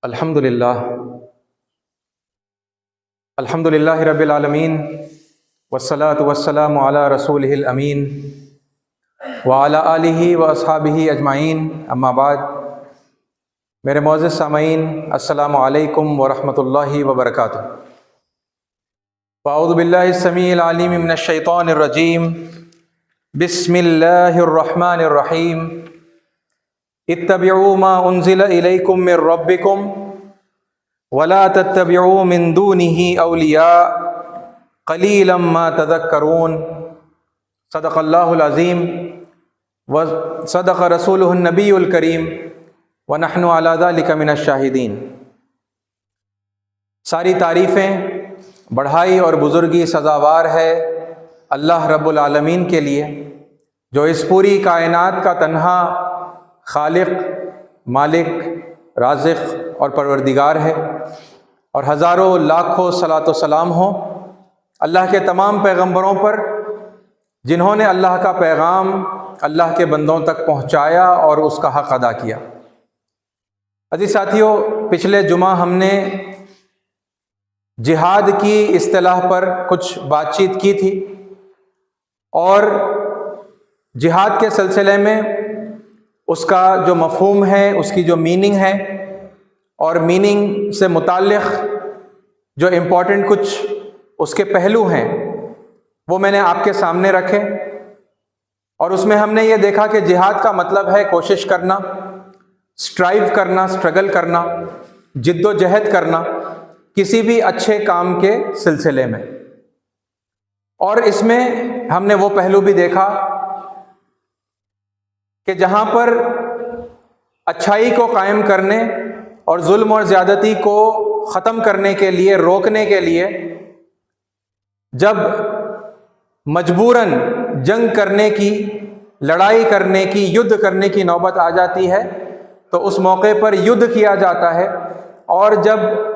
अल्हम्दुलिल्लाह अल्हम्दुलिल्लाहि रब्बिल आलमीन वस्सलातु वस्सलामु अला रसूलिहिल अमीन व अला आलिहि व अस्हाबिहि अजमाइन अम्मा बाद। मेरे मोअज़्ज़ज़ सामईन, अस्सलामु अलैकुम व रहमतुल्लाहि व बरकातुहू। अऊज़ु बिल्लाहिस समीइल अलीम मिनश शैतानिर रजीम। बिस्मिल्लाहिर रहमानिर रहीम। इत्तबिऊ मा उन्ज़िला इलैकुम मिर रब्बिकुम वला तत्तबिऊ मिन दूनिही औलिया क़लीलन मा तज़क्करून। सदक़ल्लाहुल अज़ीम व सदक़ रसूलुहुन नबियुल करीम व नहनु अला ज़ालिका मिनश शाहिदीन। सारी तारीफ़ें, बढ़ाई और बुज़ुर्गी सज़ावार है अल्लाह रब्बुल आलमीन के लिए, जो इस पूरी कायनात का तन्हा खालिक, मालिक, राज़िक़ और परवरदिगार है। और हज़ारों लाखों सलातो सलाम हो अल्लाह के तमाम पैगंबरों पर, जिन्होंने अल्लाह का पैगाम अल्लाह के बंदों तक पहुँचाया और उसका हक़ अदा किया। अज़ीज़ साथियों, पिछले जुमा हमने जिहाद की इस्तिलाह पर कुछ बातचीत की थी और जिहाद के सिलसिले में उसका जो मफ़हूम है, उसकी जो मीनिंग है और मीनिंग से मुताल्लिक़ जो इम्पोर्टेंट कुछ उसके पहलू हैं वो मैंने आपके सामने रखे। और उसमें हमने ये देखा कि जिहाद का मतलब है कोशिश करना, स्ट्राइव करना, स्ट्रगल करना, जिद्दोजहद करना किसी भी अच्छे काम के सिलसिले में। और इसमें हमने वो पहलू भी देखा कि जहाँ पर अच्छाई को कायम करने और जुल्म और ज़्यादती को ख़त्म करने के लिए, रोकने के लिए जब मजबूरन जंग करने की, लड़ाई करने की, युद्ध करने की नौबत आ जाती है तो उस मौके पर युद्ध किया जाता है। और जब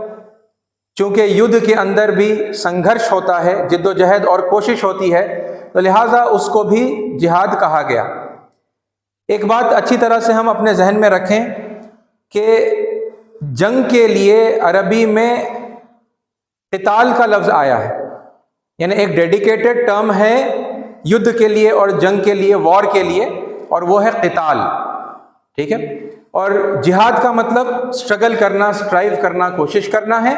चूँकि युद्ध के अंदर भी संघर्ष होता है, जिद्दोजहद और कोशिश होती है, तो लिहाजा उसको भी जिहाद कहा गया। एक बात अच्छी तरह से हम अपने जहन में रखें कि जंग के लिए अरबी में क़िताल का लफ्ज़ आया है, यानी एक डेडिकेटेड टर्म है युद्ध के लिए और जंग के लिए, वॉर के लिए, और वो है क़िताल। ठीक है। और जिहाद का मतलब स्ट्रगल करना, स्ट्राइव करना, कोशिश करना है।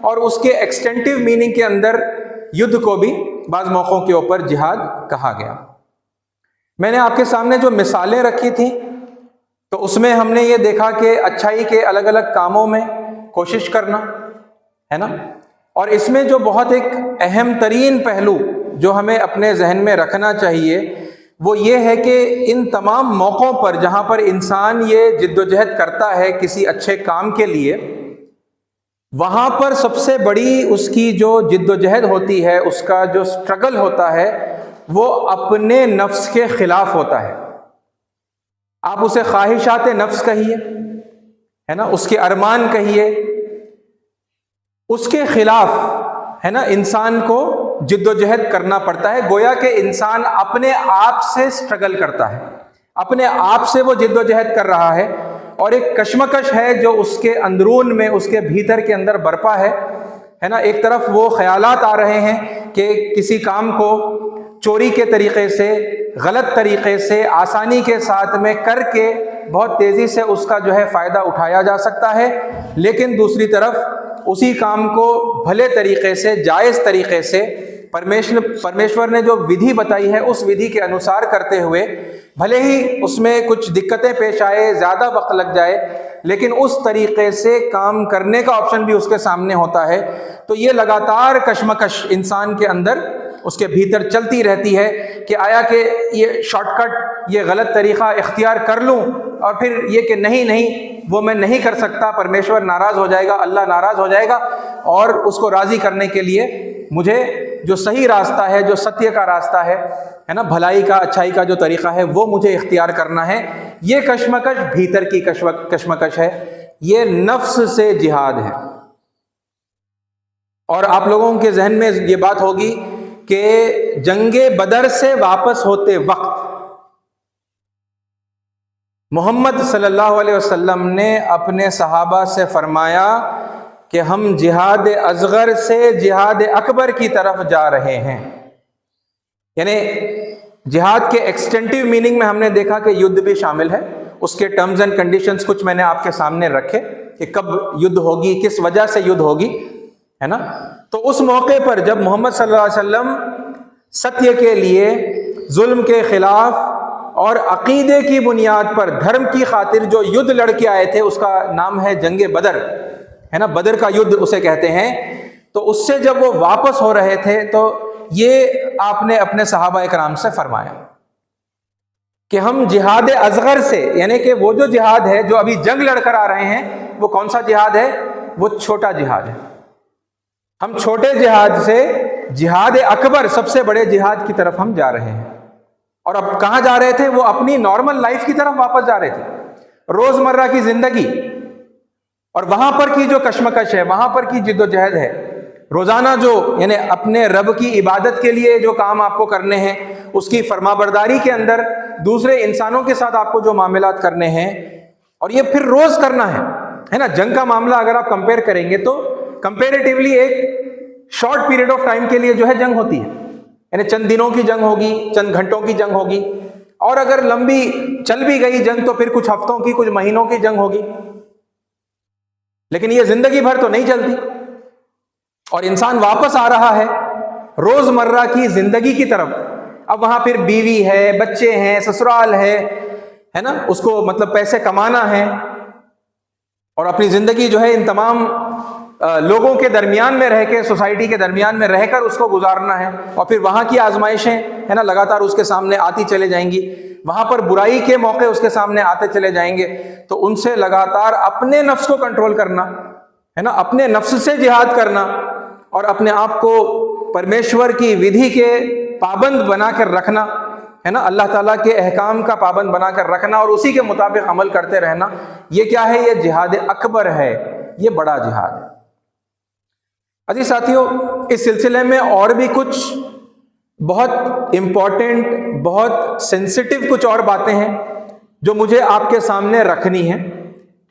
और उसके एक्सटेंटिव मीनिंग के अंदर युद्ध को भी बाज़ मौक़ों के ऊपर जिहाद कहा गया। मैंने आपके सामने जो मिसालें रखी थी तो उसमें हमने ये देखा कि अच्छाई के अलग अलग कामों में कोशिश करना है ना। और इसमें जो बहुत एक अहम तरीन पहलू जो हमें अपने जहन में रखना चाहिए वो ये है कि इन तमाम मौक़ों पर जहाँ पर इंसान ये जिद्दोजहद करता है किसी अच्छे काम के लिए, वहाँ पर सबसे बड़ी उसकी जो जिद्दोजहद होती है, उसका जो स्ट्रगल होता है, वो अपने नफ्स के ख़िलाफ़ होता है। आप उसे ख्वाहिशात नफ्स कहिए, है ना, उसके अरमान कहिए, उसके ख़िलाफ़ है ना इंसान को जिद्दोजहद करना पड़ता है। गोया कि इंसान अपने आप से स्ट्रगल करता है, अपने आप से वो जिद्दोजहद कर रहा है और एक कशमकश है जो उसके अंदरून में, उसके भीतर के अंदर बरपा है ना। एक तरफ वो ख्यालात आ रहे हैं कि किसी काम को चोरी के तरीक़े से, गलत तरीक़े से, आसानी के साथ में करके बहुत तेज़ी से उसका जो है फ़ायदा उठाया जा सकता है, लेकिन दूसरी तरफ उसी काम को भले तरीक़े से, जायज़ तरीक़े से परमेश्वर ने जो विधि बताई है उस विधि के अनुसार करते हुए, भले ही उसमें कुछ दिक्कतें पेश आए, ज़्यादा वक्त लग जाए, लेकिन उस तरीक़े से काम करने का ऑप्शन भी उसके सामने होता है। तो ये लगातार कशमकश इंसान के अंदर, उसके भीतर चलती रहती है कि आया कि ये शॉर्टकट, ये गलत तरीक़ा इख्तियार कर लूँ और फिर ये कि नहीं वो मैं नहीं कर सकता, परमेश्वर नाराज़ हो जाएगा, अल्लाह नाराज़ हो जाएगा, और उसको राज़ी करने के लिए मुझे जो सही रास्ता है, जो सत्य का रास्ता है ना, भलाई का, अच्छाई का जो तरीक़ा है, वो मुझे इख्तियार करना है। ये कशमकश भीतर की कशमकश है, ये नफ्स से जिहाद है। और आप लोगों के जहन में ये बात होगी कि जंगे बदर से वापस होते वक्त मोहम्मद सल्लल्लाहु अलैहि वसल्लम ने अपने सहाबा से फरमाया कि हम जिहाद असगर से जिहाद अकबर की तरफ जा रहे हैं। यानी जिहाद के एक्सटेंटिव मीनिंग में हमने देखा कि युद्ध भी शामिल है। उसके टर्म्स एंड कंडीशंस कुछ मैंने आपके सामने रखे कि कब युद्ध होगी, किस वजह से युद्ध होगी, है ना। तो उस मौके पर जब मोहम्मद सल्लल्लाहु अलैहि वसल्लम सत्य के लिए, जुल्म के खिलाफ और अकीदे की बुनियाद पर धर्म की खातिर जो युद्ध लड़के आए थे, उसका नाम है जंगे बदर, है ना, बदर का युद्ध उसे कहते हैं। तो उससे जब वो वापस हो रहे थे तो ये आपने अपने सहाबा इकराम से फरमाया कि हम जिहाद असगर से, यानी कि वो जो जिहाद है जो अभी जंग लड़कर आ रहे हैं, वो कौन सा जिहाद है? वो छोटा जिहाद है। हम छोटे जिहाद से जिहाद अकबर, सबसे बड़े जिहाद की तरफ हम जा रहे हैं। और अब कहां जा रहे थे? वो अपनी नॉर्मल लाइफ की तरफ वापस जा रहे थे, रोजमर्रा की जिंदगी और वहां पर की जो कश्मकश है, वहां पर की जिद्दोजहद है, रोजाना जो यानी अपने रब की इबादत के लिए जो काम आपको करने हैं, उसकी फरमाबरदारी के अंदर दूसरे इंसानों के साथ आपको जो मामलात करने हैं, और ये फिर रोज करना है ना। जंग का मामला अगर आप कंपेयर करेंगे तो कंपेरेटिवली एक शॉर्ट पीरियड ऑफ टाइम के लिए जो है जंग होती है, यानी चंद दिनों की जंग होगी, चंद घंटों की जंग होगी, और अगर लंबी चल भी गई जंग तो फिर कुछ हफ्तों की, कुछ महीनों की जंग होगी। लेकिन ये जिंदगी भर तो नहीं चलती। और इंसान वापस आ रहा है रोजमर्रा की जिंदगी की तरफ। अब वहां फिर बीवी है, बच्चे हैं, ससुराल है ना, उसको मतलब पैसे कमाना है और अपनी जिंदगी जो है इन तमाम लोगों के दरमियान में रह के, सोसाइटी के दरमियान में रहकर उसको गुजारना है। और फिर वहां की आजमाइशें है ना लगातार उसके सामने आती चले जाएंगी, वहां पर बुराई के मौके उसके सामने आते चले जाएंगे। तो उनसे लगातार अपने नफ्स को कंट्रोल करना है ना, अपने नफ्स से जिहाद करना और अपने आप को परमेश्वर की विधि के पाबंद बनाकर रखना, है ना, अल्लाह ताला के अहकाम का पाबंद बनाकर रखना और उसी के मुताबिक अमल करते रहना। ये क्या है? ये जिहाद अकबर है, ये बड़ा जिहाद है। अजीज साथियों, इस सिलसिले में और भी कुछ बहुत इंपॉर्टेंट, बहुत सेंसिटिव कुछ और बातें हैं जो मुझे आपके सामने रखनी है,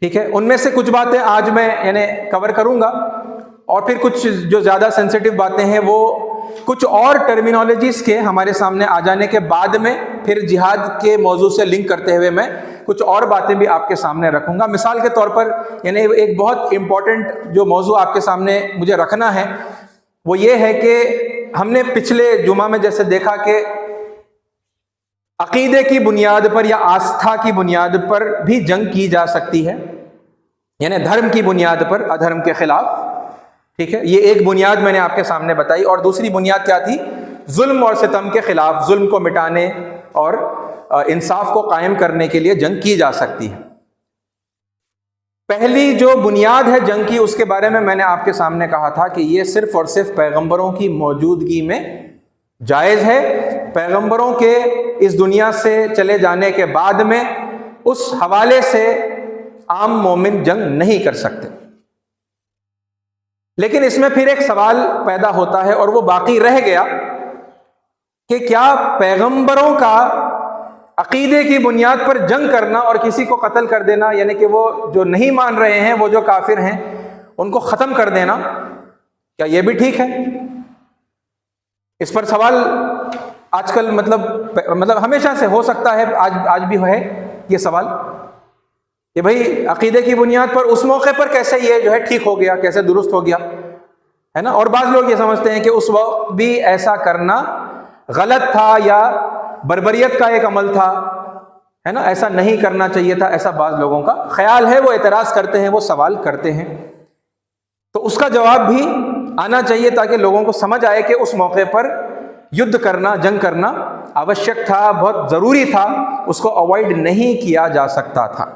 ठीक है। उनमें से कुछ बातें आज मैं यानी कवर करूंगा और फिर कुछ जो ज़्यादा सेंसिटिव बातें हैं वो कुछ और टर्मिनोलॉजीज के हमारे सामने आ जाने के बाद में फिर जिहाद के मौजू से लिंक करते हुए मैं कुछ और बातें भी आपके सामने रखूंगा। मिसाल के तौर पर यानी एक बहुत इंपॉर्टेंट जो मौजू आपके सामने मुझे रखना है वो ये है कि हमने पिछले जुमा में जैसे देखा कि अकीदे की बुनियाद पर या आस्था की बुनियाद पर भी जंग की जा सकती है, यानी धर्म की बुनियाद पर अधर्म के खिलाफ, ठीक है। ये एक बुनियाद मैंने आपके सामने बताई। और दूसरी बुनियाद क्या थी? जुल्म और सितम के खिलाफ, जुल्म को मिटाने और इंसाफ को कायम करने के लिए जंग की जा सकती है। पहली जो बुनियाद है जंग की, उसके बारे में मैंने आपके सामने कहा था कि ये सिर्फ और सिर्फ पैगंबरों की मौजूदगी में जायज़ है। पैगंबरों के इस दुनिया से चले जाने के बाद में उस हवाले से आम मोमिन जंग नहीं कर सकते। लेकिन इसमें फिर एक सवाल पैदा होता है और वो बाकी रह गया कि क्या पैगंबरों का अकीदे की बुनियाद पर जंग करना और किसी को कत्ल कर देना, यानी कि वो जो नहीं मान रहे हैं, वो जो काफिर हैं, उनको ख़त्म कर देना, क्या ये भी ठीक है? इस पर सवाल आजकल मतलब हमेशा से हो सकता है, आज भी है ये सवाल कि भाई अकीदे की बुनियाद पर उस मौके पर कैसे ये जो है ठीक हो गया, कैसे दुरुस्त हो गया, है ना। और बाज़ लोग ये समझते हैं कि उस वक्त भी ऐसा करना गलत था या बर्बरियत का एक अमल था, है ना, ऐसा नहीं करना चाहिए था, ऐसा बाज़ लोगों का ख्याल है। वो एतराज़ करते हैं, वो सवाल करते हैं। तो उसका जवाब भी आना चाहिए ताकि लोगों को समझ आए कि उस मौके पर युद्ध करना, जंग करना आवश्यक था, बहुत ज़रूरी था, उसको अवॉइड नहीं किया जा सकता था।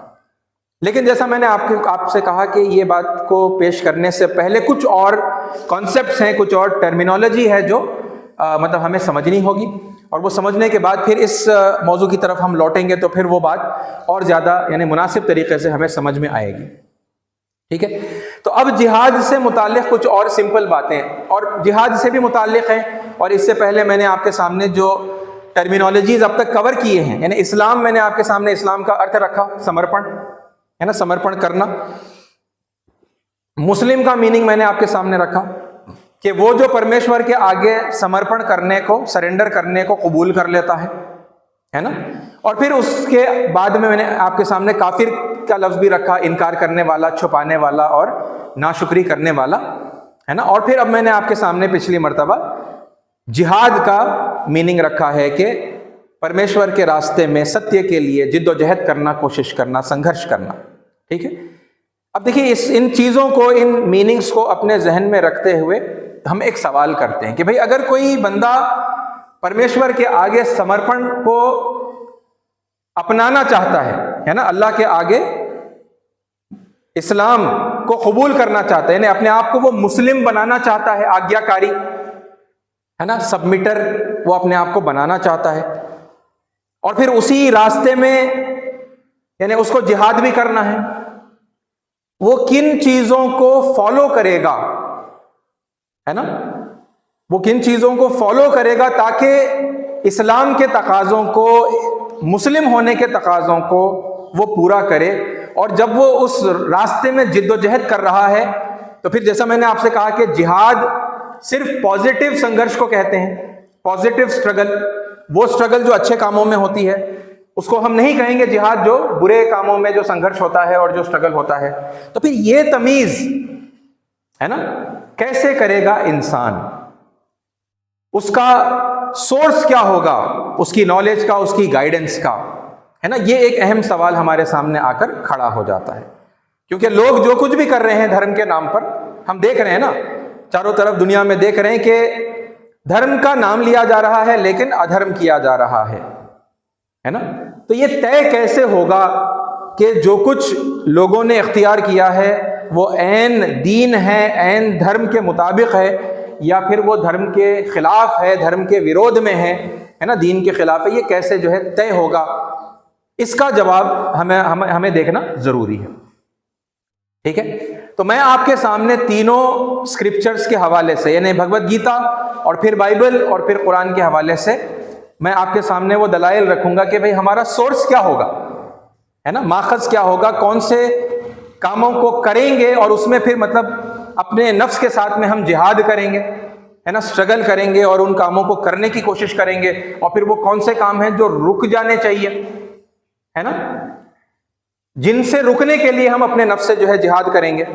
लेकिन जैसा मैंने आपसे कहा कि ये बात को पेश करने से पहले कुछ और कॉन्सेप्ट्स हैं, कुछ और टर्मिनोलॉजी है जो मतलब हमें समझनी होगी, और वो समझने के बाद फिर इस मौजू की तरफ हम लौटेंगे तो फिर वो बात और ज़्यादा यानी मुनासिब तरीके से हमें समझ में आएगी, ठीक है। तो अब जिहाद से मुताल्लिक़ कुछ और सिंपल बातें और जिहाद से भी मुताल्लिक़ हैं। और इससे पहले मैंने आपके सामने जो टर्मिनोलॉजीज अब तक कवर किए हैं। यानी इस्लाम, मैंने आपके सामने इस्लाम का अर्थ रखा, समर्पण, है ना, समर्पण करना। मुस्लिम का मीनिंग मैंने आपके सामने रखा कि वो जो परमेश्वर के आगे समर्पण करने को, सरेंडर करने को कबूल कर लेता है ना। और फिर उसके बाद में मैंने आपके सामने काफिर का लफ्ज भी रखा, इनकार करने वाला, छुपाने वाला और नाशुक्री करने वाला, है ना। और फिर अब मैंने आपके सामने पिछली मर्तबा जिहाद का मीनिंग रखा है कि परमेश्वर के रास्ते में सत्य के लिए जिद्दोजहद करना, कोशिश करना, संघर्ष करना। ठीक है। अब देखिए, इन चीजों को, इन मीनिंग्स को अपने जहन में रखते हुए हम एक सवाल करते हैं कि भाई अगर कोई बंदा परमेश्वर के आगे समर्पण को अपनाना चाहता है ना, अल्लाह के आगे इस्लाम को कबूल करना चाहता है, यानी अपने आप को वो मुस्लिम बनाना चाहता है, आज्ञाकारी, है ना, सबमिटर वो अपने आप को बनाना चाहता है, और फिर उसी रास्ते में यानी उसको जिहाद भी करना है, वो किन चीजों को फॉलो करेगा, है ना, वो किन चीजों को फॉलो करेगा ताकि इस्लाम के तकाजों को, मुस्लिम होने के तकाजों को वो पूरा करे। और जब वो उस रास्ते में जिद्दोजहद कर रहा है तो फिर जैसा मैंने आपसे कहा कि जिहाद सिर्फ पॉजिटिव संघर्ष को कहते हैं, पॉजिटिव स्ट्रगल, वो स्ट्रगल जो अच्छे कामों में होती है उसको हम नहीं कहेंगे जिहाद, जो बुरे कामों में जो संघर्ष होता है और जो स्ट्रगल होता है। तो फिर ये तमीज, है ना, कैसे करेगा इंसान, उसका सोर्स क्या होगा, उसकी नॉलेज का, उसकी गाइडेंस का, है ना, ये एक अहम सवाल हमारे सामने आकर खड़ा हो जाता है। क्योंकि लोग जो कुछ भी कर रहे हैं धर्म के नाम पर, हम देख रहे हैं ना, चारों तरफ दुनिया में देख रहे हैं कि धर्म का नाम लिया जा रहा है लेकिन अधर्म किया जा रहा है ना। तो ये तय कैसे होगा कि जो कुछ लोगों ने इख्तियार किया है वो ऐन दीन है, ऐन धर्म के मुताबिक है, या फिर वो धर्म के खिलाफ है, धर्म के विरोध में है ना, दीन के खिलाफ है, ये कैसे जो है तय होगा, इसका जवाब हमें देखना जरूरी है। ठीक है। तो मैं आपके सामने तीनों स्क्रिप्चर्स के हवाले से, यानी भगवत गीता और फिर बाइबल और फिर कुरान के हवाले से मैं आपके सामने वो दलाइल रखूंगा कि भाई हमारा सोर्स क्या होगा, है ना, माखज क्या होगा, कौन से कामों को करेंगे और उसमें फिर मतलब अपने नफ्स के साथ में हम जिहाद करेंगे, है ना, स्ट्रगल करेंगे और उन कामों को करने की कोशिश करेंगे, और फिर वो कौन से काम हैं जो रुक जाने चाहिए, है ना, जिनसे रुकने के लिए हम अपने नफ्स से जो है जिहाद करेंगे,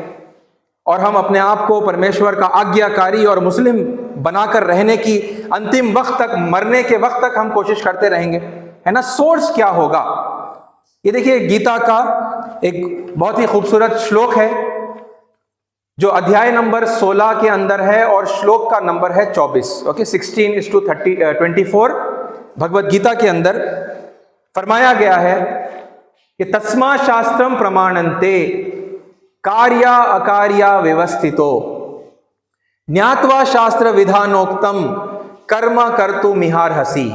और हम अपने आप को परमेश्वर का आज्ञाकारी और मुस्लिम बनाकर रहने की अंतिम वक्त तक, मरने के वक्त तक हम कोशिश करते रहेंगे, है ना। सोर्स क्या होगा, ये देखिए गीता का एक बहुत ही खूबसूरत श्लोक है जो अध्याय नंबर 16 के अंदर है और श्लोक का नंबर है 24। ओके, 16:24 भगवत गीता के अंदर फरमाया गया है कि तस्मा शास्त्रम प्रमाणन्ते कार्या अकार्या व्यवस्थितो ज्ञात्वा शास्त्र विधानोक्तम कर्म कर्तु मिहारहसि।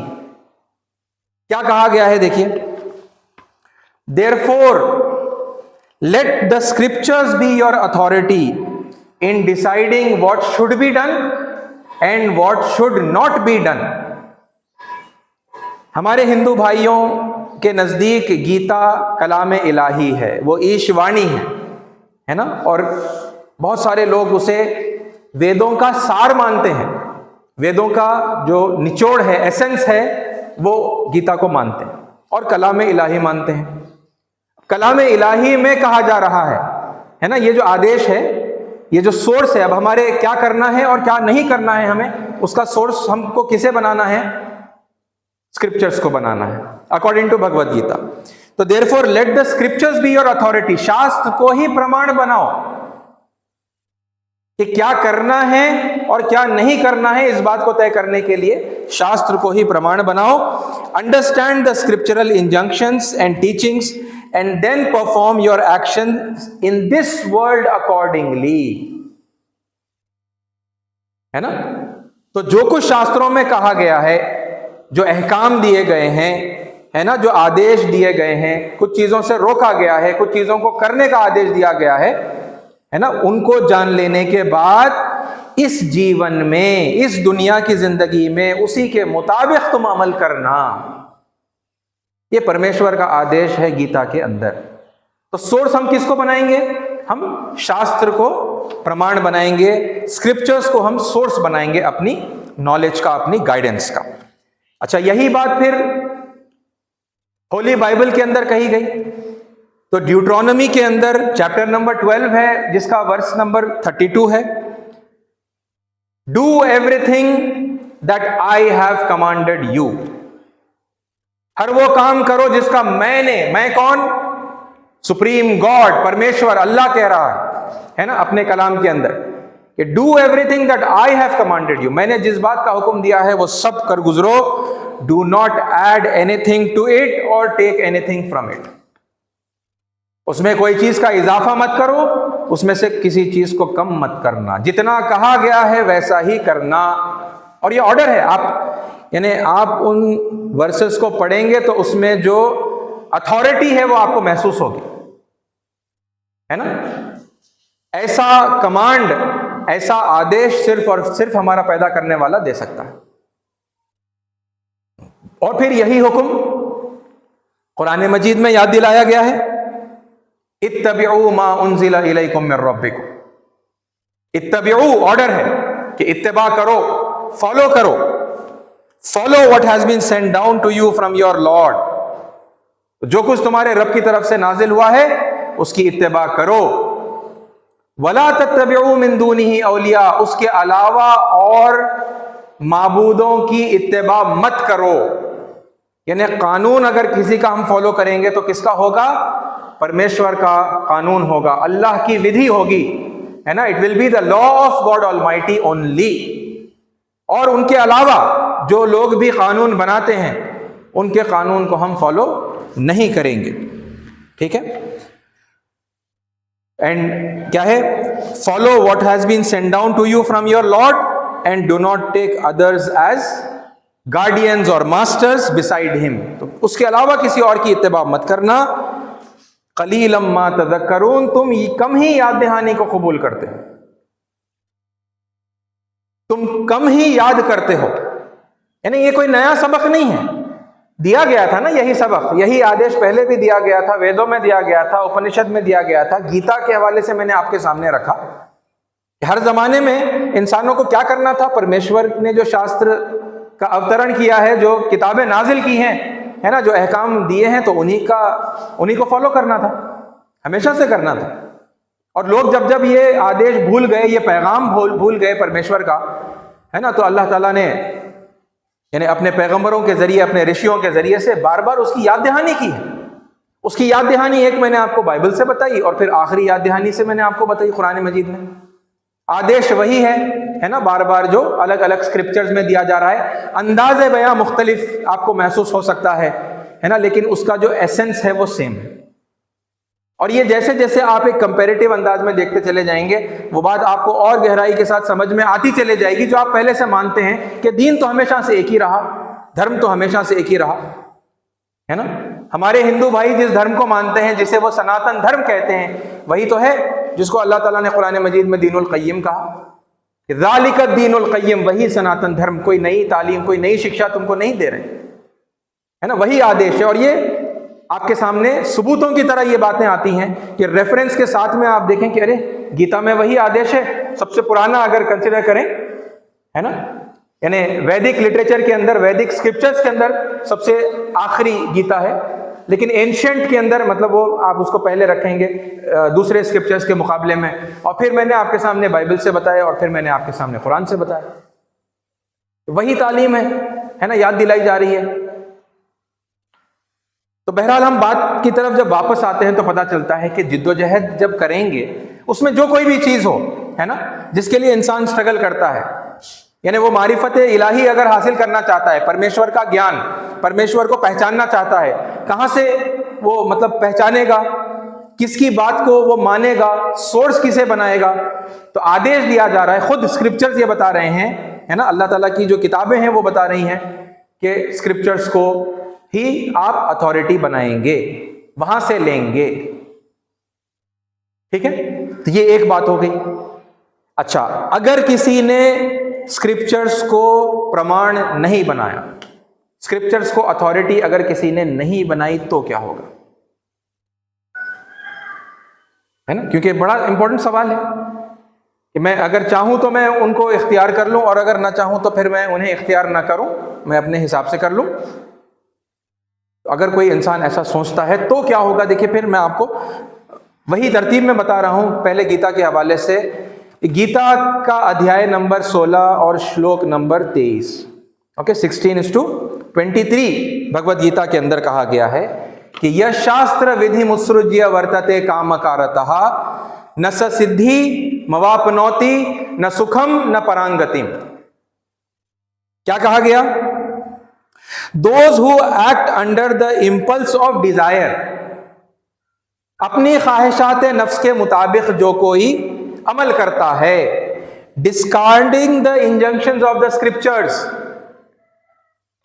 क्या कहा गया है, देखिए, Therefore, let the scriptures be your authority in deciding what should be done and what should not be done. हमारे हिंदू भाइयों के नजदीक गीता कलाम इलाही है, वो ईशवाणी है ना, और बहुत सारे लोग उसे वेदों का सार मानते हैं, वेदों का जो निचोड़ है, एसेंस है, वो गीता को मानते हैं और कलाम इलाही मानते हैं। कलाम इलाही में कहा जा रहा है ना, ये जो आदेश है, ये जो सोर्स है, अब हमारे क्या करना है और क्या नहीं करना है, हमें उसका सोर्स हमको किसे बनाना है, स्क्रिप्चर्स को बनाना है अकॉर्डिंग टू भगवत गीता। तो therefore let the scriptures be your authority, शास्त्र को ही प्रमाण बनाओ कि क्या करना है और क्या नहीं करना है, इस बात को तय करने के लिए शास्त्र को ही प्रमाण बनाओ। Understand the scriptural injunctions and teachings and then perform your actions in this world accordingly, है ना। तो जो कुछ शास्त्रों में कहा गया है, जो अहकाम दिए गए हैं, है ना, जो आदेश दिए गए हैं, कुछ चीजों से रोका गया है, कुछ चीजों को करने का आदेश दिया गया है ना, उनको जान लेने के बाद इस जीवन में, इस दुनिया की जिंदगी में उसी के मुताबिक तुम अमल करना। ये परमेश्वर का आदेश है गीता के अंदर। तो सोर्स हम किसको बनाएंगे? हम शास्त्र को प्रमाण बनाएंगे, स्क्रिप्चर्स को हम सोर्स बनाएंगे अपनी नॉलेज का, अपनी गाइडेंस का। अच्छा, यही बात फिर होली बाइबल के अंदर कही गई। तो ड्यूट्रोनॉमी के अंदर चैप्टर नंबर 12 है, जिसका वर्स नंबर 32 है, do everything that I have commanded you. हर वो काम करो जिसका मैं कौन? सुप्रीम गॉड, परमेश्वर, अल्लाह कह रहा है ना अपने कलाम के अंदर कि do everything that I have commanded you. मैंने जिस बात का हुक्म दिया है वो सब कर गुजरो। Do not add anything to it और टेक एनीथिंग फ्रॉम इट। उसमें कोई चीज का इजाफा मत करो, उसमें से किसी चीज को कम मत करना। जितना कहा गया है वैसा ही करना। और ये ऑर्डर है। आप उन वर्सेस को पढ़ेंगे तो उसमें जो अथॉरिटी है वो आपको महसूस होगी, है ना। ऐसा कमांड, ऐसा आदेश सिर्फ और सिर्फ हमारा पैदा करने वाला दे सकता है। और फिर यही हुक्म कुरान मजीद में याद दिलाया गया है, इत्तबिउ मा उन्ज़िला इलैकुम मिर रब्बिकुम। इत्तबिउ ऑर्डर है कि इत्तिबा करो, फॉलो करो। Follow what has been sent down to you from your Lord. जो कुछ तुम्हारे रब की तरफ से नाजिल हुआ है उसकी इत्तिबा करो। वला तत्तबिउ मिन दूनिही औलिया, उसके अलावा और माबूदों की इत्तिबा मत करो। यानी कानून अगर किसी का हम फॉलो करेंगे तो किसका होगा? परमेश्वर का कानून होगा, अल्लाह की विधि होगी, है ना। It will be the law of God almighty only. और उनके अलावा जो लोग भी कानून बनाते हैं उनके कानून को हम फॉलो नहीं करेंगे, ठीक है। एंड क्या है? Follow what has been sent down to you from your Lord and do not take others as guardians और मास्टर्स बिसाइड हिम। तो उसके अलावा किसी और की इत्तिबा मत करना। कलीलम मा तज़क्करून, तुम कम ही याद दहानी को कबूल करते हो, तुम कम ही याद करते हो। यानी ये कोई नया सबक नहीं है, दिया गया था ना यही सबक, यही आदेश पहले भी दिया गया था, वेदों में दिया गया था, उपनिषद में दिया गया था। गीता के हवाले से मैंने आपके सामने रखा। हर जमाने में इंसानों को क्या करना था? परमेश्वर ने जो शास्त्र का अवतरण किया है, जो किताबें नाजिल की हैं, है ना, जो अहकाम दिए हैं, तो उन्हीं को फॉलो करना था, हमेशा से करना था। और लोग जब जब ये आदेश भूल गए, ये पैगाम भूल गए परमेश्वर का, है ना, तो अल्लाह ताला ने यानी अपने पैगंबरों के जरिए, अपने ऋषियों के जरिए से बार बार उसकी याद दहानी की है। उसकी याद दहानी एक मैंने आपको बाइबल से बताई और फिर आखिरी याद दहानी से मैंने आपको बताई कुरान मजीद में। आदेश वही है ना, बार बार जो अलग अलग स्क्रिप्चर्स में दिया जा रहा है। अंदाज़े बयां मुख्तलिफ आपको महसूस हो सकता है ना, लेकिन उसका जो एसेंस है वो सेम है। और ये जैसे जैसे आप एक कंपैरेटिव अंदाज में देखते चले जाएंगे, वो बात आपको और गहराई के साथ समझ में आती चले जाएगी, जो आप पहले से मानते हैं कि दीन तो हमेशा से एक ही रहा, धर्म तो हमेशा से एक ही रहा, है ना। हमारे हिंदू भाई जिस धर्म को मानते हैं, जिसे वो सनातन धर्म कहते हैं, वही तो है जिसको अल्लाह ताला ने कुरान मजीद में दीनुल क़य्यिम कहा। ज़ालिका दीनुल क़य्यिम, वही सनातन धर्म। कोई नई तालीम, कोई नई शिक्षा तुमको नहीं दे रहे, है ना, वही आदेश है। और ये आपके सामने सबूतों की तरह ये बातें आती हैं कि रेफरेंस के साथ में आप देखें कि अरे गीता में वही आदेश है, सबसे पुराना अगर कंसिडर करें, है ना, यानी वैदिक लिटरेचर के अंदर, वैदिक स्क्रिप्चर्स के अंदर सबसे आखिरी गीता है, लेकिन एंशिएंट के अंदर मतलब वो आप उसको पहले रखेंगे दूसरे स्क्रिप्चर्स के मुकाबले में। और फिर मैंने आपके सामने बाइबल से बताया और फिर मैंने आपके सामने कुरान से बताया। वही तालीम है ना, याद दिलाई जा रही है। तो बहरहाल हम बात की तरफ जब वापस आते हैं तो पता चलता है कि जिद्दोजहद जब करेंगे, उसमें जो कोई भी चीज़ हो, है ना, जिसके लिए इंसान स्ट्रगल करता है, यानी वो मारिफत इलाही अगर हासिल करना चाहता है, परमेश्वर का ज्ञान, परमेश्वर को पहचानना चाहता है, कहाँ से वो मतलब पहचानेगा, किसकी बात को वो मानेगा, सोर्स किसे बनाएगा? तो आदेश दिया जा रहा है, खुद स्क्रिप्चर्स ये बता रहे हैं, है ना, अल्लाह ताला की जो किताबें हैं वो बता रही हैं कि स्क्रिप्चर्स को ही आप अथॉरिटी बनाएंगे, वहां से लेंगे, ठीक है। तो ये एक बात हो गई, अच्छा, अगर किसी ने स्क्रिप्चर्स को प्रमाण नहीं बनाया, स्क्रिप्चर्स को अथॉरिटी अगर किसी ने नहीं बनाई, तो क्या होगा? है ना, क्योंकि बड़ा इंपॉर्टेंट सवाल है कि मैं अगर चाहूं तो मैं उनको इख्तियार कर लूं, और अगर ना चाहूं तो फिर मैं उन्हें इख्तियार ना करूं, मैं अपने हिसाब से कर लूं। तो अगर कोई इंसान ऐसा सोचता है तो क्या होगा? देखिए, फिर मैं आपको वही तरतीब में बता रहा हूं, पहले गीता के हवाले से। गीता का अध्याय नंबर 16 और श्लोक नंबर 23, ओके, 16:23 भगवत गीता के अंदर कहा गया है कि यह शास्त्र विधि मुत्सृज्य वर्तते कामकारतः न स सिद्धि मवापनोति न सुखम न परांगतिम। क्या कहा गया? Those who act under the impulse of desire, अपनी ख्वाहिशात नफ्स के मुताबिक जो कोई अमल करता है, discarding the injunctions of the scriptures,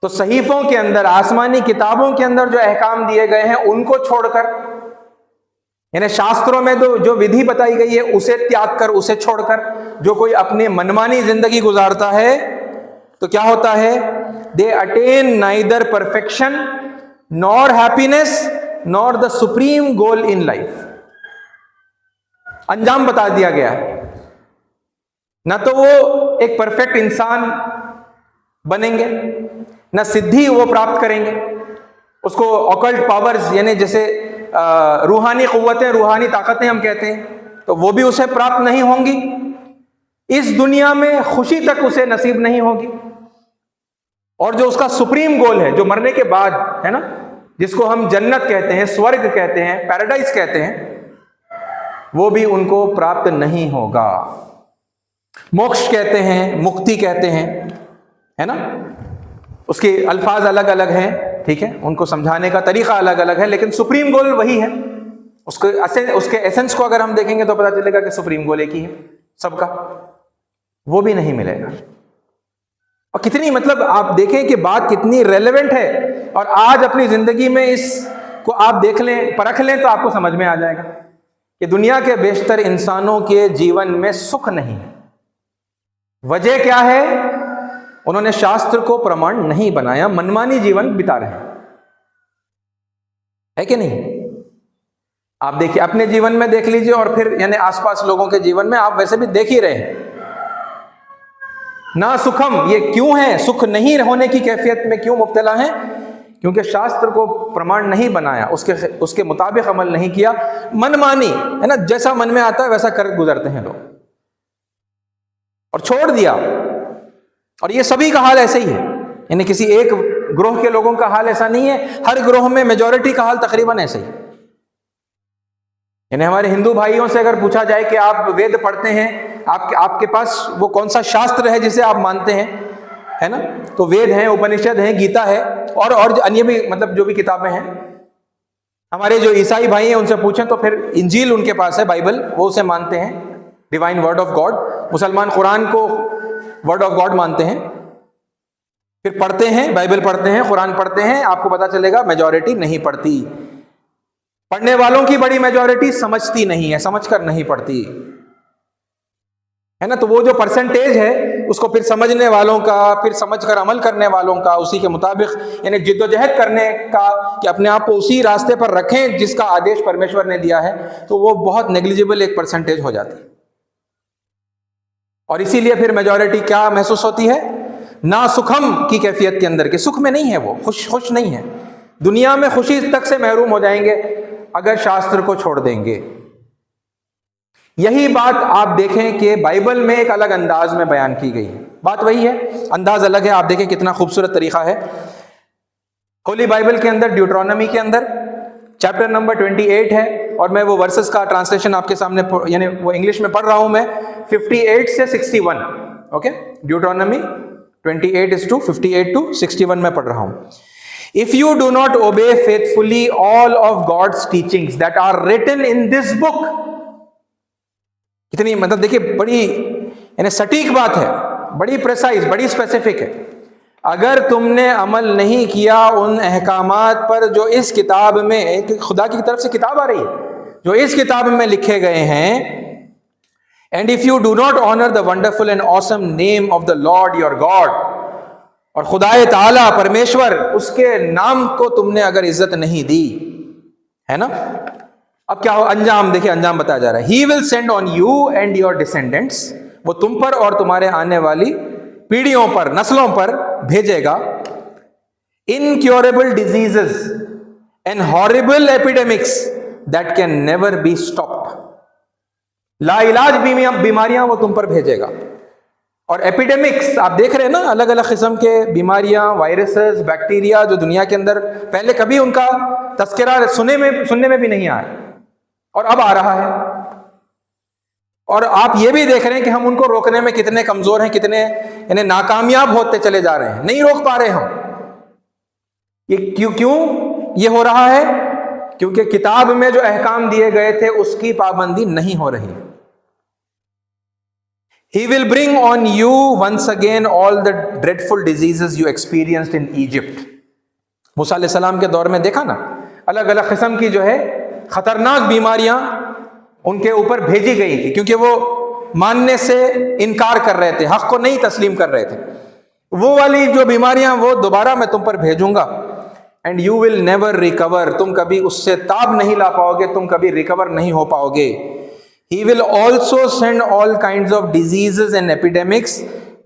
तो सहीफों के अंदर, आसमानी किताबों के अंदर जो अहकाम दिए गए हैं उनको छोड़कर, यानी शास्त्रों में जो विधि बताई गई है उसे त्याग कर, उसे छोड़कर जो कोई अपनी मनमानी जिंदगी गुजारता है, तो क्या होता है? They attain neither perfection nor happiness nor the supreme goal in life. अंजाम बता दिया गया है, ना तो वो एक परफेक्ट इंसान बनेंगे, ना सिद्धि वो प्राप्त करेंगे, उसको ऑकल्ट पावर्स यानी जैसे रूहानी कुव्वतें, रूहानी ताकतें हम कहते हैं, तो वो भी उसे प्राप्त नहीं होंगी। इस दुनिया में खुशी तक उसे नसीब नहीं होगी, और जो उसका सुप्रीम गोल है, जो मरने के बाद है ना, जिसको हम जन्नत कहते हैं, स्वर्ग कहते हैं, पैराडाइज कहते हैं, वो भी उनको प्राप्त नहीं होगा। मोक्ष कहते हैं, मुक्ति कहते हैं, है ना, उसके अल्फाज अलग अलग हैं, ठीक है, उनको समझाने का तरीका अलग अलग है, लेकिन सुप्रीम गोल वही है। उसके एसेंस को अगर हम देखेंगे तो पता चलेगा कि सुप्रीम गोल एक ही है सबका, वो भी नहीं मिलेगा। और कितनी, मतलब आप देखें कि बात कितनी रेलेवेंट है, और आज अपनी जिंदगी में इसको आप देख लें, परख लें, तो आपको समझ में आ जाएगा कि दुनिया के बेशतर इंसानों के जीवन में सुख नहीं है। वजह क्या है? उन्होंने शास्त्र को प्रमाण नहीं बनाया, मनमानी जीवन बिता रहे हैं, है कि नहीं? आप देखिए, अपने जीवन में देख लीजिए, और फिर यानी आसपास लोगों के जीवन में आप वैसे भी देख ही रहे हैं। ना सुखम, ये क्यों है? सुख नहीं होने की कैफियत में क्यों मुब्तला है? क्योंकि शास्त्र को प्रमाण नहीं बनाया, उसके मुताबिक अमल नहीं किया, मनमानी, है ना, जैसा मन में आता है वैसा कर गुजरते हैं लोग, और छोड़ दिया। और ये सभी का हाल ऐसे ही है, यानी किसी एक ग्रोह के लोगों का हाल ऐसा नहीं है, हर ग्रोह में मेजॉरिटी का हाल तकरीबन ऐसे ही। यानी हमारे हिंदू भाइयों से अगर पूछा जाए कि आप वेद पढ़ते हैं, आपके पास वो कौन सा शास्त्र है जिसे आप मानते हैं, है ना, तो वेद हैं, उपनिषद हैं, गीता है, और अन्य भी, मतलब जो भी किताबें हैं। हमारे जो ईसाई भाई हैं उनसे पूछें तो फिर इंजील उनके पास है, बाइबल, वो उसे मानते हैं, डिवाइन वर्ड ऑफ गॉड। मुसलमान कुरान को वर्ड ऑफ गॉड मानते हैं। फिर पढ़ते हैं, बाइबल पढ़ते हैं, कुरान पढ़ते हैं, आपको पता चलेगा मेजॉरिटी नहीं पढ़ती। पढ़ने वालों की बड़ी मेजॉरिटी समझती नहीं है, समझकर नहीं पढ़ती, है ना। तो वो जो परसेंटेज है उसको फिर समझने वालों का, फिर समझकर अमल करने वालों का, उसी के मुताबिक यानी जिद्दोजहद करने का कि अपने आप को उसी रास्ते पर रखें जिसका आदेश परमेश्वर ने दिया है, तो वो बहुत नेग्लिजिबल एक परसेंटेज हो जाती है। और इसीलिए फिर मेजॉरिटी क्या महसूस होती है? ना सुखम की कैफियत के अंदर, के सुख में नहीं है, वो खुश नहीं है, दुनिया में खुशी तक से महरूम हो जाएंगे अगर शास्त्र को छोड़ देंगे। यही बात आप देखें कि बाइबल में एक अलग अंदाज में बयान की गई है, बात वही है, अंदाज अलग है। आप देखें कितना खूबसूरत तरीका है। होली बाइबल के अंदर, ड्यूट्रोनॉमी के अंदर चैप्टर नंबर 28 है, और मैं वो वर्सेस का ट्रांसलेशन आपके सामने, यानी वो इंग्लिश में पढ़ रहा हूं मैं, 58 से 61, ओके, ड्यूट्रोनॉमी 28 to 61 में पढ़ रहा हूं। If you do not obey faithfully all of God's teachings that are written in this book, कितनी, मतलब देखिए बड़ी यानी सटीक बात है, बड़ी प्रेसाइज, बड़ी स्पेसिफिक है। अगर तुमने अमल नहीं किया उन अहकामात पर जो इस किताब में, एक खुदा की तरफ से किताब आ रही है, जो इस किताब में लिखे गए हैं, and if you do not honour the wonderful and awesome name of the Lord your God, और खुदाए ताला परमेश्वर उसके नाम को तुमने अगर इज्जत नहीं दी, है ना। अब क्या हो अंजाम, देखिए अंजाम बताया जा रहा है। He will send on you and your descendants, वो तुम पर और तुम्हारे आने वाली पीढ़ियों पर, नस्लों पर भेजेगा, incurable diseases and horrible epidemics that can never be stopped, लाइलाज बीमारियां वो तुम पर भेजेगा। और एपिडेमिक्स आप देख रहे हैं ना, अलग अलग किस्म के बीमारियां, वायरसेस, बैक्टीरिया जो दुनिया के अंदर पहले कभी उनका तस्करा सुनने में भी नहीं आया और अब आ रहा है। और आप ये भी देख रहे हैं कि हम उनको रोकने में कितने कमजोर हैं, कितने यानी नाकामयाब होते चले जा रहे हैं, नहीं रोक पा रहे हम। ये क्यों ये हो रहा है? क्योंकि किताब में जो अहकाम दिए गए थे उसकी पाबंदी नहीं हो रही। He will bring on you once again all the dreadful diseases you experienced in Egypt. मूसा अलैहिस्सलाम के दौर में देखा ना, अलग अलग किस्म की जो है खतरनाक बीमारियां उनके ऊपर भेजी गई थी, क्योंकि वो मानने से इनकार कर रहे थे, हक को नहीं तस्लीम कर रहे थे। वो वाली जो बीमारियां वो दोबारा मैं तुम पर भेजूंगा। And you will never recover, तुम कभी उससे ताब नहीं ला पाओगे, तुम कभी रिकवर नहीं हो पाओगे। He will also send all kinds of diseases and epidemics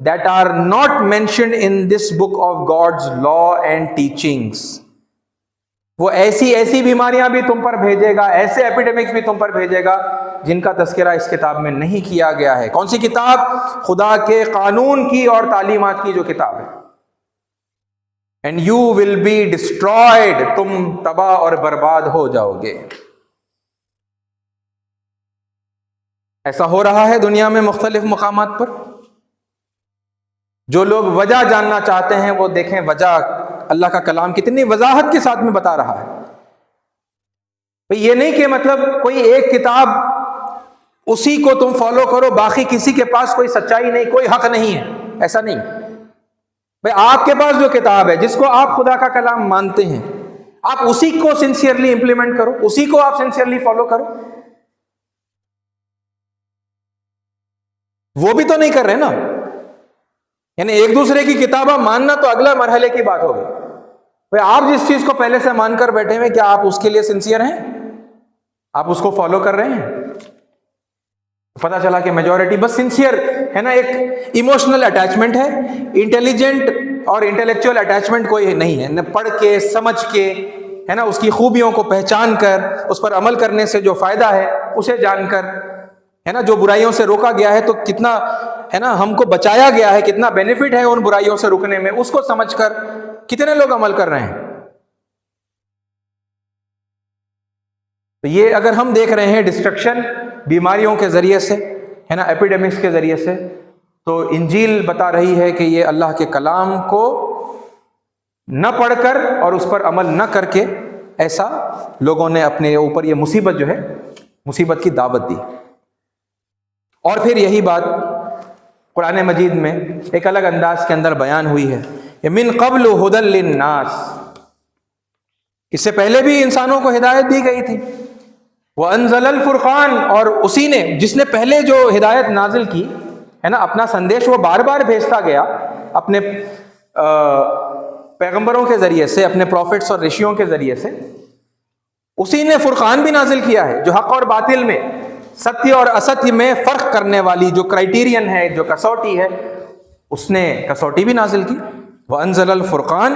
that are not mentioned in this book of God's law and teachings. वो ऐसी बीमारियां भी तुम पर भेजेगा, ऐसे एपिडेमिक्स भी तुम पर भेजेगा जिनका तस्करा इस किताब में नहीं किया गया है। कौन सी किताब? खुदा के कानून की और तालीमात की जो किताब है। And you will be destroyed, तुम तबाह और बर्बाद हो जाओगे। ऐसा हो रहा है दुनिया में मुख्तलिफ मकामात पर। जो लोग वजह जानना चाहते हैं वो देखें वजह, अल्लाह का कलाम कितनी वजाहत के साथ में बता रहा है। भाई ये नहीं कि मतलब कोई एक किताब उसी को तुम फॉलो करो, बाकी किसी के पास कोई सच्चाई नहीं, कोई हक नहीं है, ऐसा नहीं। भाई आपके पास जो किताब है, जिसको आप खुदा का कलाम मानते हैं, आप उसी को सिंसियरली इंप्लीमेंट करो, उसी को आप सिंसियरली फॉलो करो। वो भी तो नहीं कर रहे ना, यानी एक दूसरे की किताबा मानना तो अगला मरहले की बात होगी। भाई आप जिस चीज को पहले से मानकर बैठे हैं, क्या आप उसके लिए सिंसियर हैं? आप उसको फॉलो कर रहे हैं? पता चला कि मेजॉरिटी बस सिंसियर है ना, एक इमोशनल अटैचमेंट है, इंटेलिजेंट और इंटेलेक्चुअल अटैचमेंट कोई नहीं है। न पढ़ के समझ के, है ना, उसकी खूबियों को पहचान कर उस पर अमल करने से जो फायदा है उसे जानकर, है ना, जो बुराइयों से रोका गया है तो कितना, है ना, हमको बचाया गया है, कितना बेनिफिट है उन बुराइयों से रुकने में, उसको समझकर कितने लोग अमल कर रहे हैं। तो ये अगर हम देख रहे हैं डिस्ट्रक्शन बीमारियों के जरिए से, है ना, एपिडेमिक्स के जरिए से, तो इंजील बता रही है कि ये अल्लाह के कलाम को न पढ़कर और उस पर अमल न करके ऐसा लोगों ने अपने ऊपर ये मुसीबत जो है, मुसीबत की दावत दी। और फिर यही बात कुरान मजीद में एक अलग अंदाज के अंदर बयान हुई है, मिन क़ब्ल हुदल लिन्नास, इससे पहले भी इंसानों को हिदायत दी गई थी। वह अनज़लल फुरक़ान, और उसी ने, जिसने पहले जो हिदायत नाजिल की है ना, अपना संदेश वो बार बार भेजता गया अपने पैगंबरों के जरिए से, अपने प्रॉफिट्स और ऋषियों के जरिए से। उसी ने फुरक़ान भी नाजिल किया है, जो हक और बातिल में, सत्य और असत्य में फर्क करने वाली जो क्राइटेरियन है, जो कसौटी है, उसने कसौटी भी नाजिल की। वह अनज़लल फुरक़ान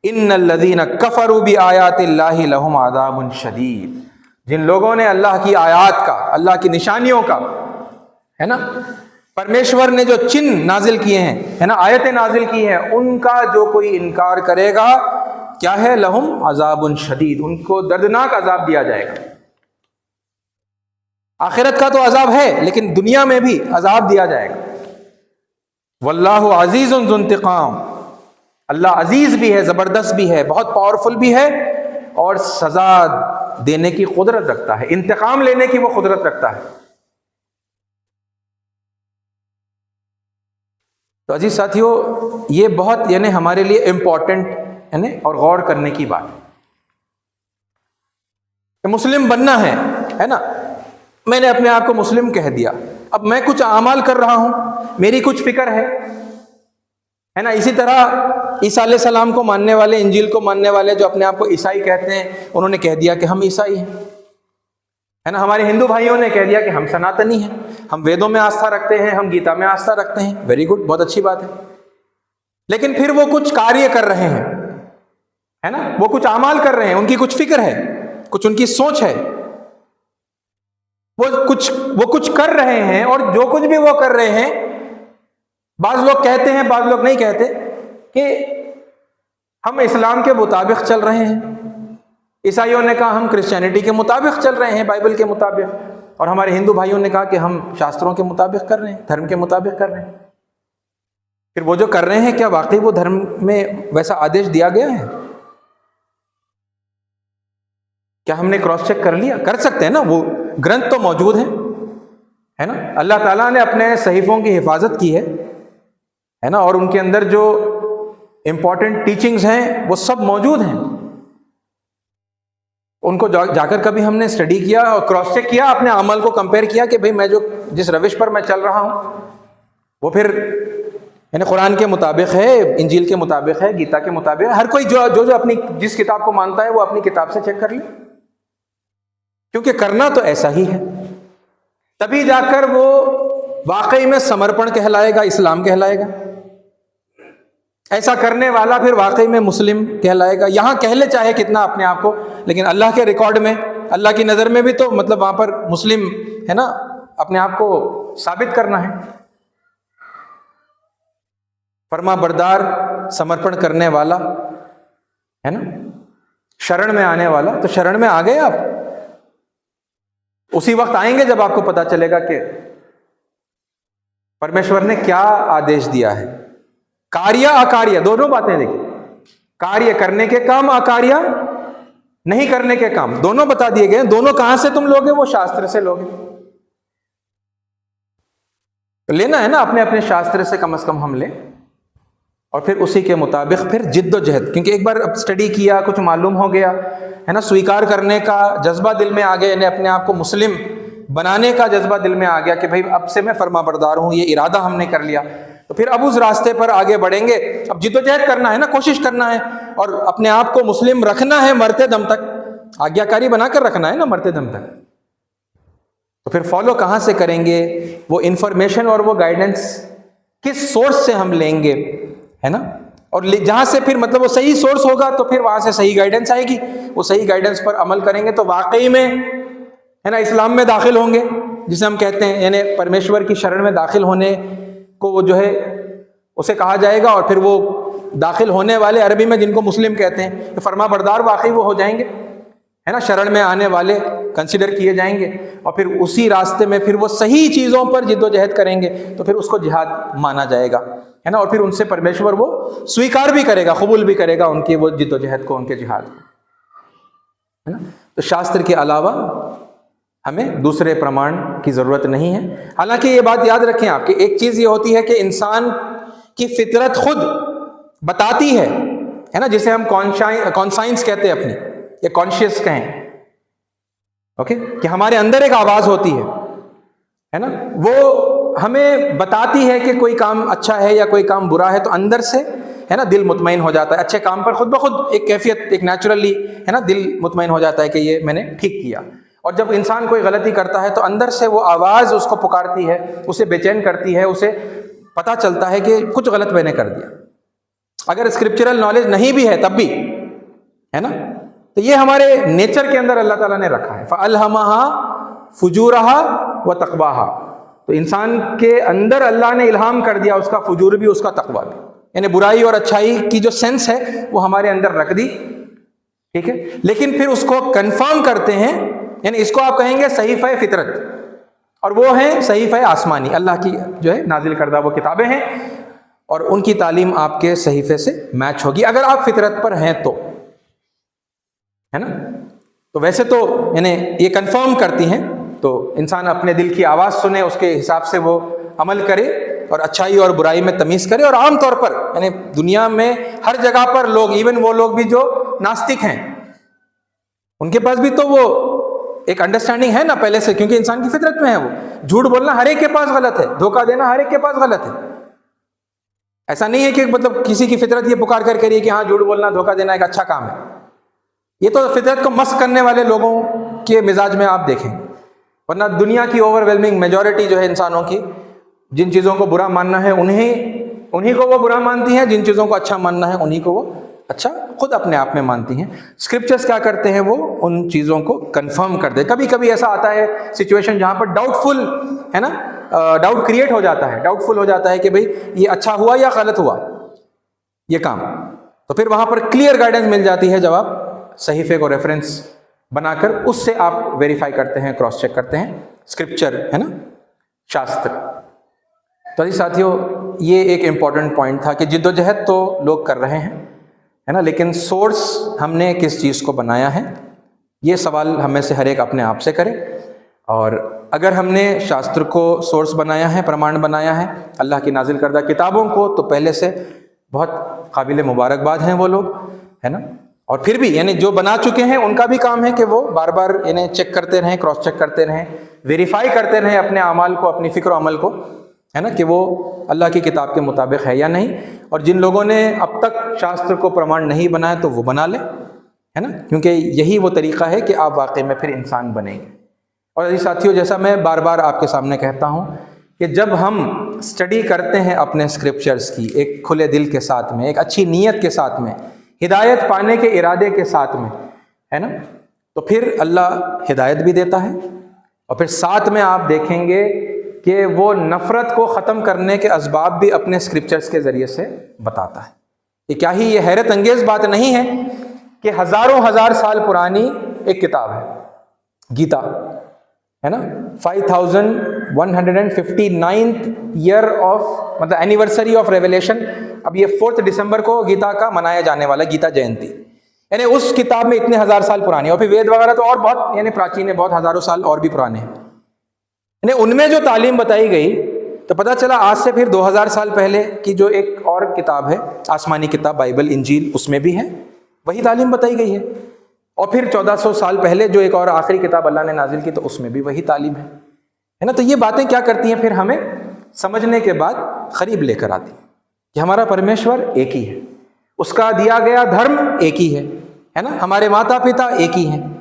इन्नल्लज़ीना कफ़रू बि आयातिल्लाहि लहुम अज़ाबुन शदीद, जिन लोगों ने अल्लाह की आयात का, अल्लाह की निशानियों का, है ना, परमेश्वर ने जो चिन्ह नाजिल किए हैं, है ना, आयतें नाजिल की हैं, उनका जो कोई इनकार करेगा, क्या है? लहुम अज़ाबुन शदीद, उनको दर्दनाक अजाब दिया जाएगा। आखिरत का तो अजाब है, लेकिन दुनिया में भी अजाब दिया जाएगा। वल्लाहु अज़ीज़ुन ज़ु इंतिक़ाम, अल्लाह अजीज भी है, जबरदस्त भी है, बहुत पावरफुल भी है, और सजा देने की कुदरत रखता है, इंतकाम लेने की वो कुदरत रखता है। तो अजीज साथियों, ये बहुत यानी हमारे लिए इंपॉर्टेंट है ना, और गौर करने की बात है। मुस्लिम बनना है ना, मैंने अपने आप को मुस्लिम कह दिया, अब मैं कुछ आमाल कर रहा हूं, मेरी कुछ फिक्र है ना। इसी तरह ईसा अलैहि सलाम को मानने वाले, इंजील को मानने वाले जो अपने आप को ईसाई कहते हैं, उन्होंने कह दिया कि हम ईसाई हैं, है ना। हमारे हिंदू भाइयों ने कह दिया कि हम सनातनी हैं, हम वेदों में आस्था रखते हैं, हम गीता में आस्था रखते हैं। वेरी गुड, बहुत अच्छी बात है। लेकिन फिर वो कुछ कार्य कर रहे हैं, है ना, वो कुछ आमाल कर रहे हैं, उनकी कुछ फिक्र है, कुछ उनकी सोच है, वो कुछ कर रहे हैं। और जो कुछ भी वो कर रहे हैं, बाज लोग कहते हैं, बाज लोग नहीं कहते कि हम इस्लाम के मुताबिक चल रहे हैं। ईसाइयों ने कहा हम क्रिश्चियनिटी के मुताबिक चल रहे हैं, बाइबल के मुताबिक। और हमारे हिंदू भाइयों ने कहा कि हम शास्त्रों के मुताबिक कर रहे हैं, धर्म के मुताबिक कर रहे हैं। फिर वो जो कर रहे हैं, क्या वाकई वो धर्म में वैसा आदेश दिया गया है? क्या हमने क्रॉस चेक कर लिया? कर सकते हैं ना, वो ग्रंथ तो मौजूद है ना। अल्लाह ताला ने अपने सहीफों की हिफाजत की है ना, और उनके अंदर जो इंपॉर्टेंट टीचिंग्स हैं वो सब मौजूद हैं। उनको जाकर कभी हमने स्टडी किया और क्रॉस चेक किया, अपने अमल को कंपेयर किया कि भाई मैं जिस रविश पर मैं चल रहा हूं वो फिर यानी कुरान के मुताबिक है, इंजील के मुताबिक है, गीता के मुताबिक है। हर कोई जो अपनी जिस किताब को मानता है वो अपनी किताब से चेक कर ले, क्योंकि करना तो ऐसा ही है। तभी जाकर वो वाकई में समर्पण कहलाएगा, इस्लाम कहलाएगा। ऐसा करने वाला फिर वाकई में मुस्लिम कहलाएगा। यहां कह ले चाहे कितना अपने आप को, लेकिन अल्लाह के रिकॉर्ड में, अल्लाह की नज़र में भी तो मतलब वहां पर मुस्लिम है ना, अपने आप को साबित करना है। फरमा बरदार, समर्पण करने वाला, है ना, शरण में आने वाला। तो शरण में आ गए आप, उसी वक्त आएंगे जब आपको पता चलेगा कि परमेश्वर ने क्या आदेश दिया है। कार्य अकार्य दोनों बातें देखिए, कार्य करने के काम, अकार्य नहीं करने के काम, दोनों बता दिए गए। दोनों कहां से तुम लोगे? वो शास्त्र से लोगे। तो लेना है ना, अपने अपने शास्त्र से कम हम लें, और फिर उसी के मुताबिक फिर जिद्दोजहद। क्योंकि एक बार अब स्टडी किया, कुछ मालूम हो गया, है ना, स्वीकार करने का जज्बा दिल में आ गया, यानी अपने आप को मुस्लिम बनाने का जज्बा दिल में आ गया कि भाई अब से मैं फर्मा बरदार हूं, ये इरादा हमने कर लिया। तो फिर अब उस रास्ते पर आगे बढ़ेंगे। अब जिद्दोजहद करना है ना, कोशिश करना है, और अपने आप को मुस्लिम रखना है मरते दम तक, आज्ञाकारी बनाकर रखना है ना मरते दम तक। तो फिर फॉलो कहां से करेंगे? वो इंफॉर्मेशन और वो गाइडेंस किस सोर्स से हम लेंगे, है ना। और जहां से फिर मतलब वो सही सोर्स होगा तो फिर वहां से सही गाइडेंस आएगी। वो सही गाइडेंस पर अमल करेंगे तो वाकई में, है ना, इस्लाम में दाखिल होंगे, जिसे हम कहते हैं, यानी परमेश्वर की शरण में दाखिल होने को वो जो है उसे कहा जाएगा। और फिर वो दाखिल होने वाले, अरबी में जिनको मुस्लिम कहते हैं, तो फर्मा बरदार वाकई वो हो जाएंगे, है ना, शरण में आने वाले कंसिडर किए जाएंगे। और फिर उसी रास्ते में फिर वो सही चीज़ों पर जिद्दोजहद करेंगे तो फिर उसको जिहाद माना जाएगा, है ना। और फिर उनसे परमेश्वर वो स्वीकार भी करेगा, कबूल भी करेगा उनकी वो जिद्दोजहद को, उनके जिहाद को, है ना। तो शास्त्र के अलावा हमें दूसरे प्रमाण की ज़रूरत नहीं है। हालांकि ये बात याद रखें आपकी, एक चीज़ ये होती है कि इंसान की फितरत खुद बताती है ना, जिसे हम कॉन्साइंस कहते हैं अपनी, या कॉन्शियस कहें, ओके, कि हमारे अंदर एक आवाज़ होती है ना, वो हमें बताती है कि कोई काम अच्छा है या कोई काम बुरा है। तो अंदर से, है ना, दिल मुतमईन हो जाता है। अच्छे काम पर खुद ब खुद एक कैफियत, एक नेचुरली, है ना, दिल मुतमईन हो जाता है कि ये मैंने ठीक किया। और जब इंसान कोई गलती करता है तो अंदर से वो आवाज़ उसको पुकारती है, उसे बेचैन करती है, उसे पता चलता है कि कुछ गलत मैंने कर दिया। अगर स्क्रिप्चरल नॉलेज नहीं भी है तब भी, है ना। तो ये हमारे नेचर के अंदर अल्लाह ताला ने रखा है। फ़अल्हमहा फुजूरहा व तक़वाहा। तो इंसान के अंदर अल्लाह ने इल्हाम कर दिया उसका फुजूर भी, उसका तकवा भी, यानी बुराई और अच्छाई की जो सेंस है वो हमारे अंदर रख दी, ठीक है। लेकिन फिर उसको कंफर्म करते हैं, यानी इसको आप कहेंगे सहीफ़े फितरत, और वो है सहीफ़े आसमानी, अल्लाह की जो है नाजिल करदा वो किताबें हैं, और उनकी तालीम आपके सहीफ़े से मैच होगी अगर आप फितरत पर हैं तो, है ना। तो वैसे तो यानी ये कंफर्म करती हैं। तो इंसान अपने दिल की आवाज़ सुने, उसके हिसाब से वो अमल करे, और अच्छाई और बुराई में तमीज़ करे। और आम तौर पर यानी दुनिया में हर जगह पर लोग, इवन वो लोग भी जो नास्तिक हैं, उनके पास भी तो वो एक अंडरस्टैंडिंग है ना पहले से, क्योंकि इंसान की फितरत में है वो। झूठ बोलना हर एक के पास गलत है, धोखा देना हर एक के पास गलत है। ऐसा नहीं है कि मतलब किसी की फितरत ये पुकार कर करिए कि हाँ झूठ बोलना धोखा देना एक अच्छा काम है। ये तो फितरत को मस्क करने वाले लोगों के मिजाज में आप देखें, वरना दुनिया की ओवरवेलमिंग मेजॉरिटी जो है इंसानों की, जिन चीज़ों को बुरा मानना है उन्हीं को वो बुरा मानती हैं, जिन चीज़ों को अच्छा मानना है उन्हीं को वो अच्छा खुद अपने आप में मानती हैं। स्क्रिप्चर्स क्या करते हैं, वो उन चीज़ों को कंफर्म कर दे। कभी कभी ऐसा आता है सिचुएशन जहाँ पर डाउटफुल है ना, डाउट क्रिएट हो जाता है, डाउटफुल हो जाता है कि भाई ये अच्छा हुआ या गलत हुआ ये काम, तो फिर वहाँ पर क्लियर गाइडेंस मिल जाती है जब आप सहीफे को रेफरेंस बनाकर उससे आप वेरीफाई करते हैं, क्रॉस चेक करते हैं स्क्रिप्चर है ना, शास्त्र। तो जी साथियों, ये एक इम्पॉर्टेंट पॉइंट था कि जिद्दोजहद तो लोग कर रहे हैं है ना, लेकिन सोर्स हमने किस चीज़ को बनाया है, ये सवाल हमें से हर एक अपने आप से करे। और अगर हमने शास्त्र को सोर्स बनाया है, प्रमाण बनाया है, अल्लाह की नाजिल करदा किताबों को, तो पहले से बहुत काबिल मुबारकबाद हैं वो लोग है ना। और फिर भी यानी जो बना चुके हैं उनका भी काम है कि वो बार बार यानी चेक करते रहें, क्रॉस चेक करते रहें, वेरीफाई करते रहें अपने अमाल को, अपनी फ़िक्र अमल को है ना, कि वो अल्लाह की किताब के मुताबिक है या नहीं। और जिन लोगों ने अब तक शास्त्र को प्रमाण नहीं बनाया तो वो बना लें है ना, क्योंकि यही वो तरीक़ा है कि आप वाकई में फिर इंसान बनेंगे। और इस साथियों, जैसा मैं बार बार आपके सामने कहता हूँ कि जब हम स्टडी करते हैं अपने स्क्रिप्चर्स की एक खुले दिल के साथ में, एक अच्छी नीयत के साथ में, हिदायत पाने के इरादे के साथ में है ना, तो फिर अल्लाह हिदायत भी देता है और फिर साथ में आप देखेंगे कि वो नफ़रत को ख़त्म करने के असबाब भी अपने स्क्रिप्चर्स के ज़रिए से बताता है। ये क्या ही ये हैरत अंगेज़ बात नहीं है कि हज़ारों हज़ार साल पुरानी एक किताब है गीता है ना, 5159th ईयर ऑफ मतलब एनिवर्सरी ऑफ रेवलेशन। अब ये 4 दिसंबर को गीता का मनाया जाने वाला गीता जयंती, यानी उस किताब में इतने हज़ार साल पुरानी, और फिर वेद वगैरह तो और बहुत यानी प्राचीन है, बहुत हज़ारों साल और भी पुराने हैं। यानी उनमें जो तालीम बताई गई तो पता चला आज से फिर 2000 साल पहले की जो एक और किताब है आसमानी किताब बाइबल इंजील, उसमें भी है वही तालीम बताई गई है। और फिर 1400 साल पहले जो एक और आखिरी किताब अल्लाह ने नाजिल की तो उसमें भी वही तालीम है ना। तो ये बातें क्या करती हैं, फिर हमें समझने के बाद करीब लेकर आती हैं कि हमारा परमेश्वर एक ही है, उसका दिया गया धर्म एक ही है ना, हमारे माता पिता एक ही हैं।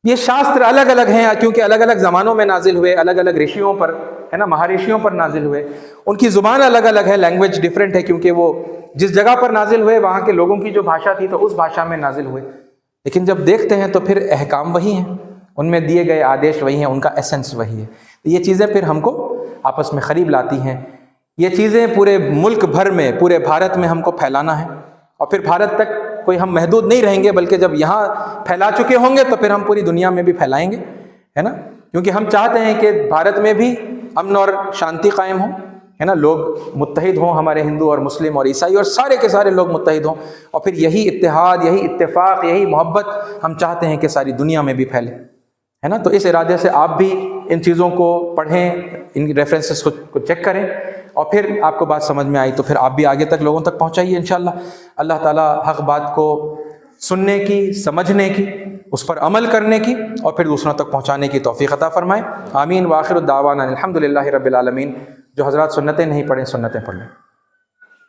ये शास्त्र अलग अलग हैं क्योंकि अलग अलग ज़मानों में नाजिल हुए, अलग अलग ऋषियों पर है ना, महर्षियों पर नाजिल हुए, उनकी ज़ुबान अलग अलग है, लैंग्वेज डिफरेंट है क्योंकि वो जिस जगह पर नाजिल हुए वहाँ के लोगों की जो भाषा थी तो उस भाषा में नाजिल हुए। लेकिन जब देखते हैं तो फिर अहकाम वही हैं, उनमें दिए गए आदेश वही हैं, उनका एसेंस वही है। तो ये चीज़ें फिर हमको आपस में करीब लाती हैं। ये चीज़ें पूरे मुल्क भर में, पूरे भारत में हमको फैलाना है और फिर भारत तक कोई हम महदूद नहीं रहेंगे, बल्कि जब यहाँ फैला चुके होंगे तो फिर हम पूरी दुनिया में भी फैलाएंगे है ना, क्योंकि हम चाहते हैं कि भारत में भी अमन और शांति कायम हो है ना, लोग मुत्तहिद हों, हमारे हिंदू और मुस्लिम और ईसाई और सारे के सारे लोग मुत्तहिद हों, और फिर यही इत्तेहाद, यही इत्तेफाक, यही मोहब्बत हम चाहते हैं कि सारी दुनिया में भी फैले है ना। तो इस इरादे से आप भी इन चीज़ों को पढ़ें, इन रेफरेंसेस को चेक करें और फिर आपको बात समझ में आई तो फिर आप भी आगे तक लोगों तक पहुँचाइए इंशाअल्लाह। अल्लाह ताला हक़ बात को सुनने की, समझने की, उस पर अमल करने की और फिर दूसरों तक पहुँचाने की तौफ़ीक़ अता फ़रमाए। आमीन। व आखिरु दावाना अल्हम्दुलिल्लाहि रब्बिल आलमीन। जो हज़रात सुन्नतें नहीं पढ़ें सुन्नतें पढ़ लें।